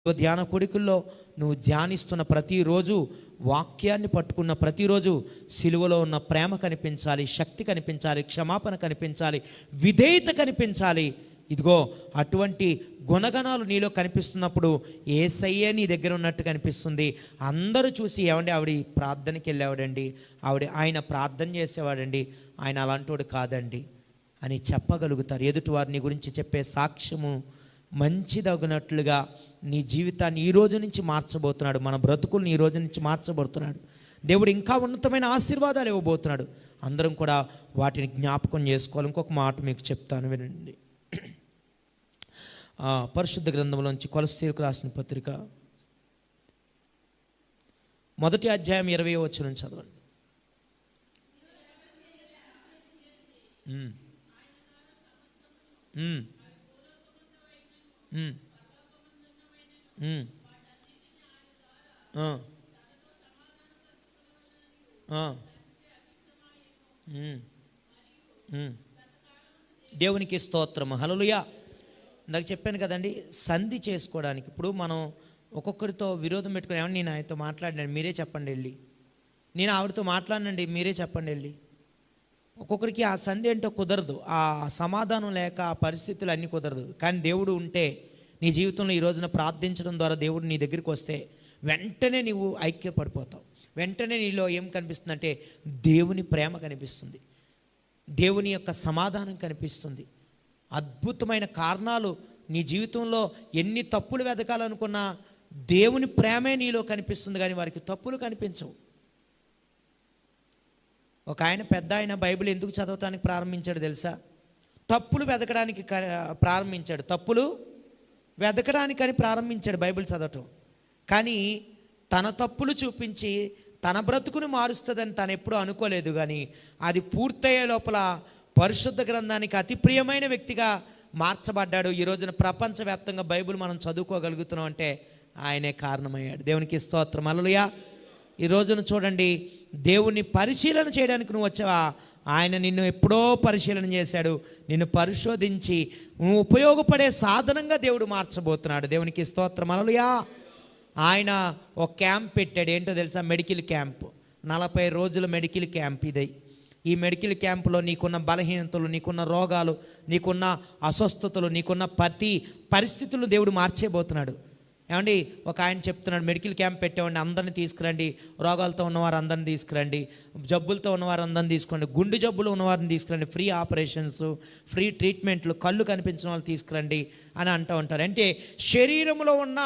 ధ్యాన కొడుకుల్లో నువ్వు ధ్యానిస్తున్న ప్రతిరోజు, వాక్యాన్ని పట్టుకున్న ప్రతిరోజు సిలువలో ఉన్న ప్రేమ కనిపించాలి, శక్తి కనిపించాలి, క్షమాపణ కనిపించాలి, విధేయత కనిపించాలి. ఇదిగో అటువంటి గుణగణాలు నీలో కనిపిస్తున్నప్పుడు యేసయ్యే నీ దగ్గర ఉన్నట్టు కనిపిస్తుంది. అందరూ చూసి ఏమండి ఆవిడ ప్రార్థనకి వెళ్ళేవాడండి, ఆయన ప్రార్థన చేసేవాడండి, ఆయన అలాంటోడు కాదండి అని చెప్పగలుగుతారు. ఎదుటివారు నీ గురించి చెప్పే సాక్ష్యము మంచిదగినట్లుగా నీ జీవితాన్ని ఈ రోజు నుంచి మార్చబోతున్నాడు. మన బ్రతుకుల్ని ఈ రోజు నుంచి మార్చబోతున్నాడు. దేవుడు ఇంకా ఉన్నతమైన ఆశీర్వాదాలు ఇవ్వబోతున్నాడు. అందరం కూడా వాటిని జ్ఞాపకం చేసుకోవాలి. ఇంకొక మాట మీకు చెప్తాను, వినండి. పరిశుద్ధ గ్రంథంలోంచి కొలస్సీలకు రాసిన పత్రిక 1వ అధ్యాయం 20వ వచనం చదవండి. దేవునికి స్తోత్రం, హల్లెలూయా. ఇందాక చెప్పాను కదండి, సంధి చేసుకోవడానికి. ఇప్పుడు మనం ఒక్కొక్కరితో విరోధం పెట్టుకుని, ఏమన్నా నేను ఆయనతో మాట్లాడినాను మీరే చెప్పండి వెళ్ళి, నేను ఆవిడతో మాట్లాడినండి మీరే చెప్పండి వెళ్ళి. ఒక్కొక్కరికి ఆ సంధి ఏంటో కుదరదు, ఆ సమాధానం లేక ఆ పరిస్థితులు అన్నీ కుదరదు. కానీ దేవుడు ఉంటే నీ జీవితంలో ఈ రోజున ప్రార్థించడం ద్వారా దేవుడు నీ దగ్గరికి వస్తే వెంటనే నీవు ఐక్యపడిపోతావు. వెంటనే నీలో ఏం కనిపిస్తుందంటే దేవుని ప్రేమ కనిపిస్తుంది, దేవుని యొక్క సమాధానం కనిపిస్తుంది. అద్భుతమైన కారణాలు నీ జీవితంలో ఎన్ని తప్పులు వెతకాలనుకున్నా దేవుని ప్రేమే నీలో కనిపిస్తుంది, కానీ వారికి తప్పులు కనిపించవు. ఒక ఆయన, పెద్ద ఆయన బైబిల్ ఎందుకు చదవటానికి ప్రారంభించాడు తెలుసా? తప్పులు వెతకడానికి ప్రారంభించాడు. తప్పులు వెతకడానికని ప్రారంభించాడు బైబిల్ చదవటం. కానీ తన తప్పులు చూపించి తన బ్రతుకును మారుస్తుందని తను ఎప్పుడూ అనుకోలేదు. కానీ అది పూర్తయ్యే లోపల పరిశుద్ధ గ్రంథానికి అతి ప్రియమైన వ్యక్తిగా మార్చబడ్డాడు. ఈ రోజున ప్రపంచవ్యాప్తంగా బైబిల్ మనం చదువుకోగలుగుతున్నాం అంటే ఆయనే కారణమయ్యాడు. దేవునికి స్తోత్రం, హల్లెలూయా. ఈ రోజున చూడండి, దేవుణ్ణి పరిశీలన చేయడానికి నువ్వు వచ్చావా? ఆయన నిన్ను ఎప్పుడో పరిశీలన చేశాడు. నిన్ను పరిశోధించి నువ్వు ఉపయోగపడే సాధనంగా దేవుడు మార్చబోతున్నాడు. దేవునికి స్తోత్రం, హల్లెలూయా. ఆయన ఒక క్యాంప్ పెట్టాడు. ఏంటో తెలుసా? Medical camp. 40 రోజుల మెడికల్ క్యాంప్ ఇది. ఈ మెడికల్ క్యాంపులో నీకున్న బలహీనతలు, నీకున్న రోగాలు, నీకున్న అస్వస్థతలు, నీకున్న ప్రతి పరిస్థితులు దేవుడు మార్చేయబోతున్నాడు. ఏమండి, ఒక ఆయన చెప్తున్నాడు, మెడికల్ క్యాంప్ పెట్టేవాడిని, అందరిని తీసుకురండి, రోగాలతో ఉన్నవారు అందరిని తీసుకురండి, జబ్బులతో ఉన్నవారు అందరిని తీసుకోండి, గుండె జబ్బులు ఉన్నవారిని తీసుకురండి, ఫ్రీ ఆపరేషన్స్, ఫ్రీ ట్రీట్మెంట్లు, కళ్ళు కనిపించిన వాళ్ళు తీసుకురండి అని అంటూ ఉంటారు. అంటే శరీరంలో ఉన్న